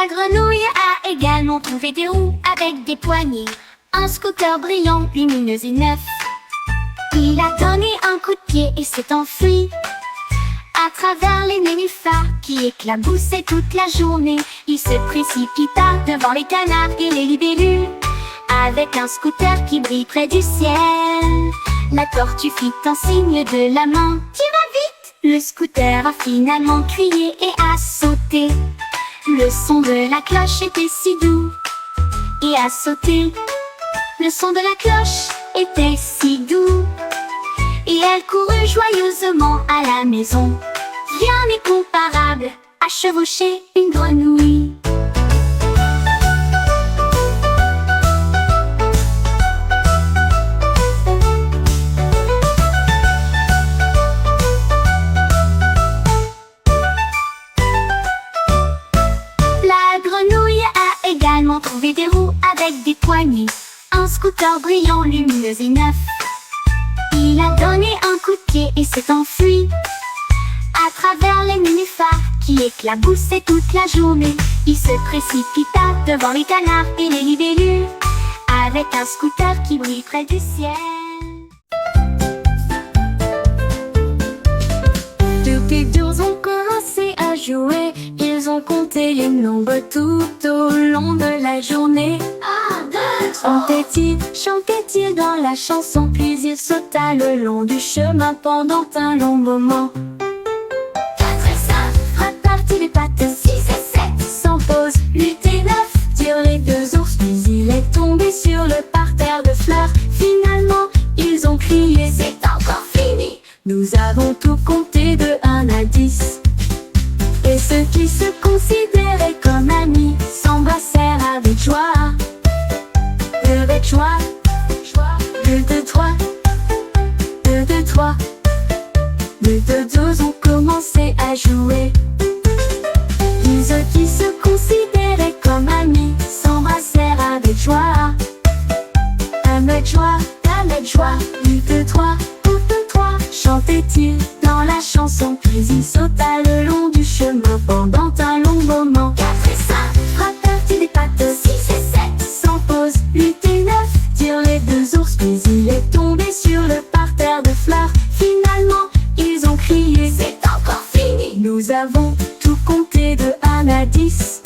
La grenouille a également trouvé des roues avec des poignées, un scooter brillant, lumineux et neuf. Il a donné un coup de pied et s'est enfui à travers les nénuphars qui éclaboussaient toute la journée. Il se précipita devant les canards et les libellules avec un scooter qui brille près du ciel. La tortue fit un signe de la main. Tu vas vite! Le scooter a finalement crié et a sauté. Le son de la cloche était si doux et a sauté. Le son de la cloche était si doux et elle courut joyeusement à la maison. Rien n'est comparable à chevaucher une grenouille. La grenouille a également trouvé des roues avec des poignées, un scooter brillant, lumineux et neuf. Il a donné un coup de pied et s'est enfui à travers les nénuphars qui éclaboussaient toute la journée. Il se précipita devant les canards et les libellules avec un scooter qui brille près du ciel. Depuis deux ont commencé à jouer. Ils ont compté les nombres tout au long de la journée. 1, 2, 3. Chantait-il dans la chanson, puis il sauta le long du chemin pendant un long moment. 4 et 5, frappe-partit les pattes. 6 et 7, sans pause. 8 et 9, tirent les deux ours, puis il est tombé sur le parterre de fleurs. Finalement, ils ont crié, c'est encore fini. Nous avons tout compté de 1 à 10. Et ceux qui se considéraient comme amis s'embrassèrent avec joie. Avec joie. 2, 2, 3. 2, 2, 3. 2, 2, 12 ont commencé à jouer. Et ceux qui se considéraient comme amis s'embrassèrent avec joie. Avec joie. 2, 2, 3. 2, 2, 3. Chantait-il dans la chanson, puis il sauta le long du chemin pendant un long moment. 4 et 5, frappe-partit des pattes. 6 et 7, sans pause. 8 et 9, tirent les deux ours, puis il est tombé sur le parterre de fleurs. Finalement, ils ont crié, c'est encore fini. Nous avons tout compté de 1 à 10.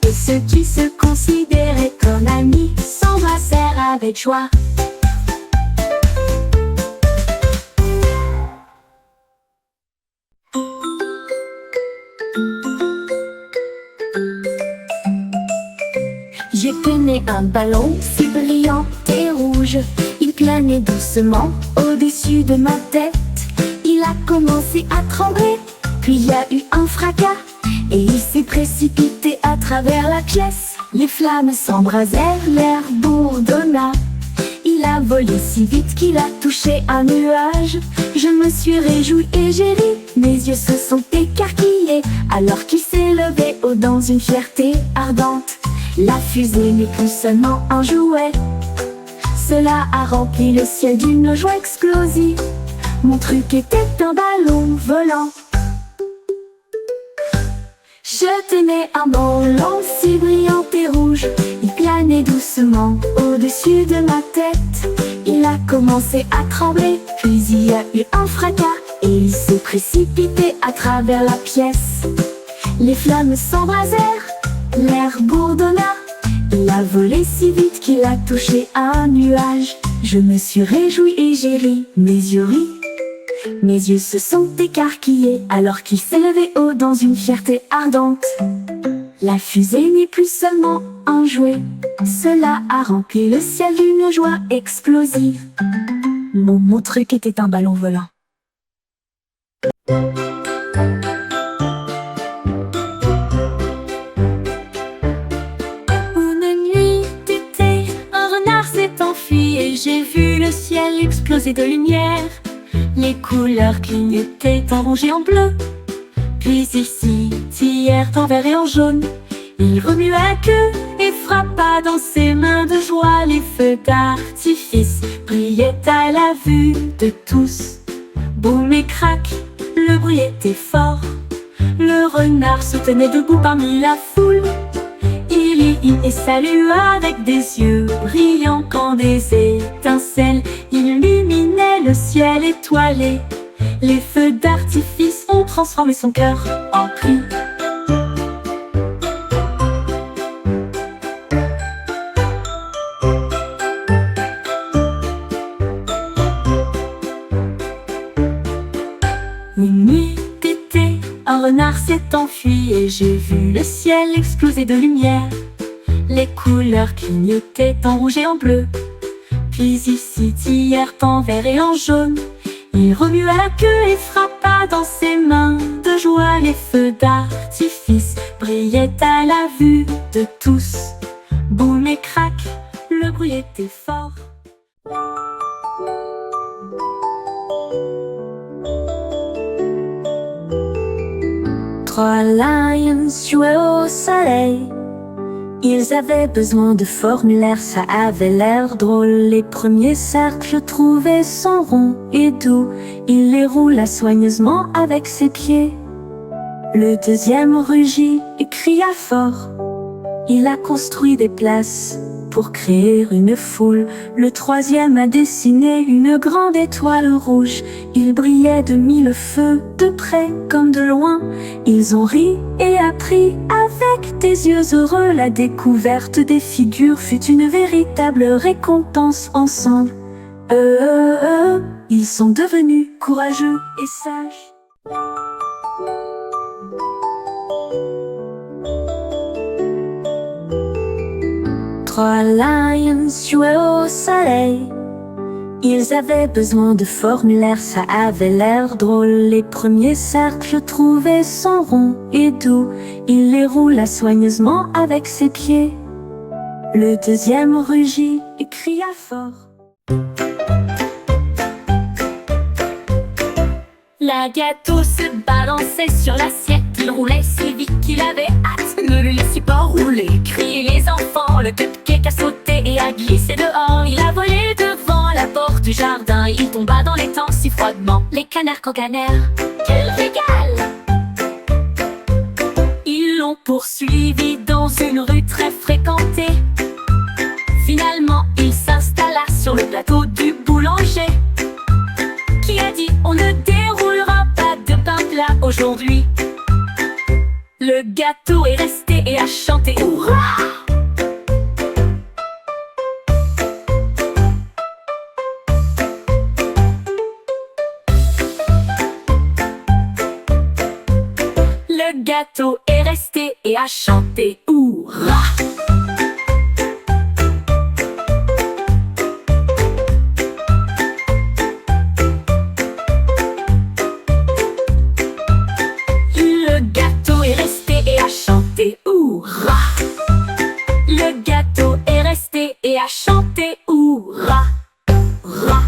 Et ceux qui se considéraient comme amis s'embrassèrent avec joie. J'ai peigné un ballon si brillant et rouge. Il planait doucement au-dessus de ma tête. Il a commencé à trembler, puis il y a eu un fracas et il s'est précipité à travers la pièce. Les flammes s'embrasèrent, l'air bourdonna. Il a volé si vite qu'il a touché un nuage. Je me suis réjouie et j'ai ri. Mes yeux se sont écarquillés alors qu'il s'est levé haut dans une fierté ardente. La fusée n'est plus seulement un jouet. Cela a rempli le ciel d'une joie explosive. Mon truc était un ballon volant. Je tenais un ballon si brillant et rouge. Il planait doucement au-dessus de ma tête. Il a commencé à trembler, puis il y a eu un fracas et il s'est précipité à travers la pièce. Les flammes s'embrasèrent, l'air bourdonna. Il a volé si vite qu'il a touché un nuage. Je me suis réjouie et j'ai ri, mes yeux rient. Mes yeux se sont écarquillés alors qu'il s'est levé haut dans une fierté ardente. La fusée n'est plus seulement un jouet. Cela a rempli le ciel d'une joie explosive. Mon truc était un ballon volant. Et j'ai vu le ciel exploser de lumière. Les couleurs clignotaient en rouge et en bleu. Puis ici, hier en vert et en jaune. Il remua la queue et frappa dans ses mains de joie. Les feux d'artifice brillaient à la vue de tous. Boum et crac, le bruit était fort. Le renard se tenait debout parmi la foule. Il y et salua avec des yeux brillants quand des étincelles illuminaient le ciel étoilé. Les feux d'artifice ont transformé son cœur en cri. Une nuit d'été, un renard s'est enfui et j'ai vu le ciel exploser de lumière. Les couleurs clignotaient en rouge et en bleu, puis ils scintillèrent en vert et en jaune. Il remua la queue et frappa dans ses mains de joie. Les feux d'artifice brillaient à la vue de tous. Boum et crac, le bruit était fort. Trois lions jouaient au soleil. Ils avaient besoin de formulaires, ça avait l'air drôle. Les premiers cercles trouvaient son rond et doux. Il les roula soigneusement avec ses pieds. Le deuxième rugit et cria fort. Il a construit des places pour créer une foule. Le troisième a dessiné une grande étoile rouge. Il brillait de mille feux, de près comme de loin. Ils ont ri et appris avec des yeux heureux. La découverte des figures fut une véritable récompense ensemble. Ils sont devenus courageux et sages. Trois lions jouaient au soleil. Ils avaient besoin de formulaires, ça avait l'air drôle. Les premiers cercles trouvaient son rond et doux. Il les roula soigneusement avec ses pieds. Le deuxième rugit et cria fort. La gâteau se balançait sur l'assiette. Il roulait si vite qu'il avait hâte. Ne le laissez pas rouler, criaient les enfants. Le cupcake a sauté et a glissé dehors. Il a volé devant la porte du jardin. Il tomba dans l'étang si froidement. Les canards cancanèrent. Quel régal! Ils l'ont poursuivi dans une rue très fréquentée. Finalement, il s'installa sur le plateau du boulanger, qui a dit: on ne déroulera pas de pain plat aujourd'hui. Le gâteau est resté et a chanté hurrah! Le gâteau est resté et a chanté hurrah! Le gâteau est resté et a chanté hurrah, hurrah.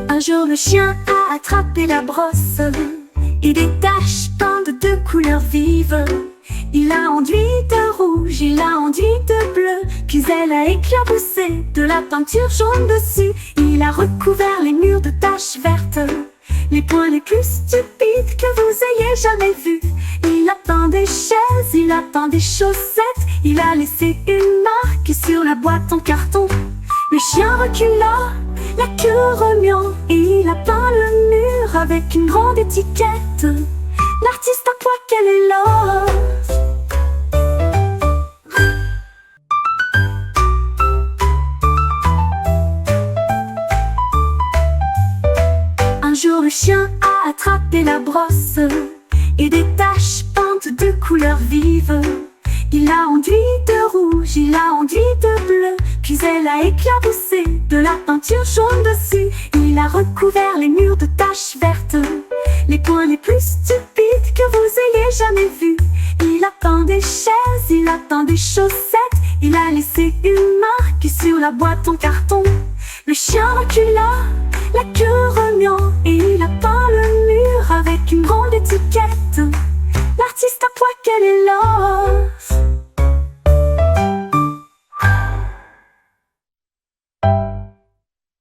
Un jour le chien a attrapé la brosse et des taches peintes de couleurs vives. Il a enduit de rouge, il a enduit de bleu, puis elle a éclaboussé de la peinture jaune dessus. Il a recouvert les murs de taches vertes, les points les plus stupides que vous ayez jamais vus. Il a peint des chaises, il a peint des chaussettes, il a laissé une marque sur la boîte en carton. Le chien recula, la queue remuant, et il a peint le mur avec une grande étiquette. L'artiste à poil est là. Un jour le chien a attrapé la brosse et des taches peintes de couleurs vives. Il a enduit de rouge, il a enduit de bleu, puis elle a éclaboussé de la peinture jaune dessus. Il a recouvert les murs de taches vertes, les points les plus stupides que vous ayez jamais vus. Il a peint des chaises, il a peint des chaussettes, il a laissé une marque sur la boîte en carton. Le chien recula, la queue remuant, et il a peint le mur avec une grande étiquette. L'artiste à poil est là.